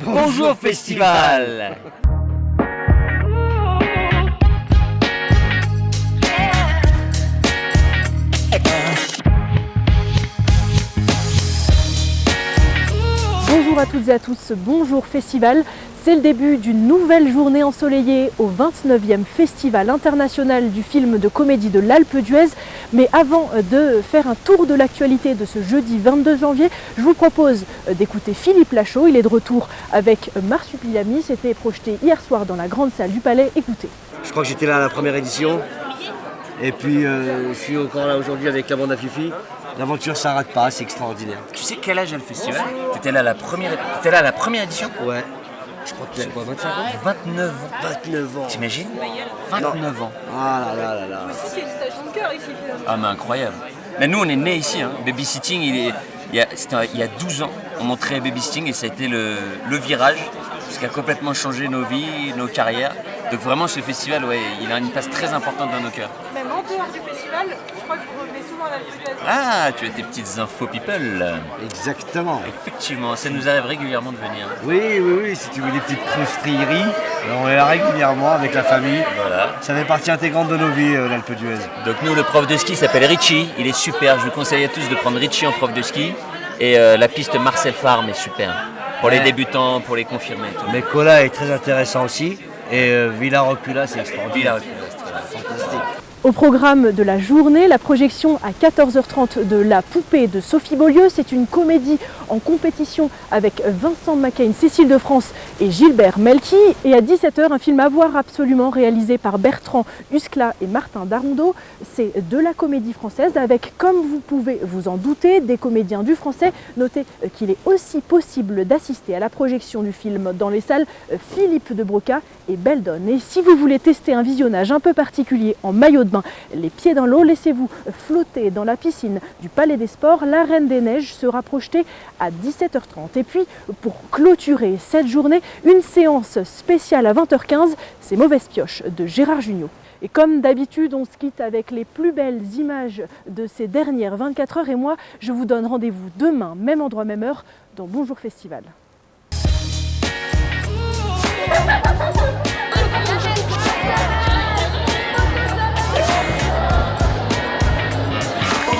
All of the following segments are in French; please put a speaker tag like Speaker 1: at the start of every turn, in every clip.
Speaker 1: Bonjour Festival.
Speaker 2: Bonjour à toutes et à tous, bonjour Festival. C'est le début d'une nouvelle journée ensoleillée au 29e Festival international du film de comédie de l'Alpe d'Huez. Mais avant de faire un tour de l'actualité de ce jeudi 22 janvier, je vous propose d'écouter Philippe Lachaud. Il est de retour avec Marsupilami. C'était projeté hier soir dans la grande salle du Palais. Écoutez.
Speaker 3: Je crois que j'étais là à la première édition. Et puis je suis encore là aujourd'hui avec la bande à Fifi. L'aventure s'arrête pas, c'est extraordinaire.
Speaker 1: Tu sais quel âge a le festival? T'étais là à la première édition?
Speaker 3: Ouais. Je crois qu'il y a quoi, 25 ans
Speaker 1: 29 ans.
Speaker 3: 29 ans.
Speaker 1: T'imagines? 29 ans.
Speaker 3: Ah là là là là.
Speaker 2: C'est une station de cœur ici.
Speaker 1: Ah mais incroyable. Mais nous on est nés ici, hein. Babysitting, il y a 12 ans, on montrait Babysitting et ça a été le virage, ce qui a complètement changé nos vies, nos carrières. Donc vraiment ce festival, ouais, il a une place très importante dans nos cœurs.
Speaker 2: Même en dehors du festival, je crois que vous revenez souvent à l'Alpe d'Huez.
Speaker 1: Ah, tu as tes petites infos people.
Speaker 3: Exactement.
Speaker 1: Effectivement, ça nous arrive régulièrement de venir.
Speaker 3: Oui, si tu veux des petites croustillerieries, on est là régulièrement avec la famille.
Speaker 1: Voilà.
Speaker 3: Ça fait partie intégrante de nos vies, l'Alpe d'Huez.
Speaker 1: Donc nous, le prof de ski s'appelle Richie, il est super. Je vous conseille à tous de prendre Richie en prof de ski. Et la piste Marcel Farm est super. Pour les débutants, pour les confirmés. Tout.
Speaker 3: Mais Cola est très intéressant aussi. Et Villa Rocula, c'est extraordinaire. Fantastique.
Speaker 2: Au programme de la journée, la projection à 14h30 de La Poupée de Sophie Beaulieu. C'est une comédie en compétition avec Vincent Macaigne, Cécile de France et Gilbert Melki. Et à 17h, un film à voir absolument réalisé par Bertrand Huskla et Martin Darondeau. C'est de la comédie française avec, comme vous pouvez vous en douter, des comédiens du français. Notez qu'il est aussi possible d'assister à la projection du film dans les salles Philippe de Broca et Beldon. Et si vous voulez tester un visionnage un peu particulier en maillot de bain, les pieds dans l'eau, laissez-vous flotter dans la piscine du Palais des Sports. La Reine des Neiges sera projetée à 17h30. Et puis, pour clôturer cette journée, une séance spéciale à 20h15, c'est Mauvaise Pioche de Gérard Jugnot. Et comme d'habitude, on se quitte avec les plus belles images de ces dernières 24 heures. Et moi, je vous donne rendez-vous demain, même endroit, même heure, dans Bonjour Festival.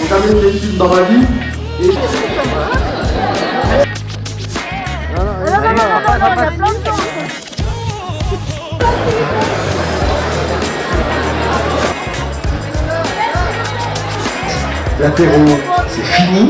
Speaker 4: J'ai terminé mes études dans ma vie et... L'apéro, c'est fini.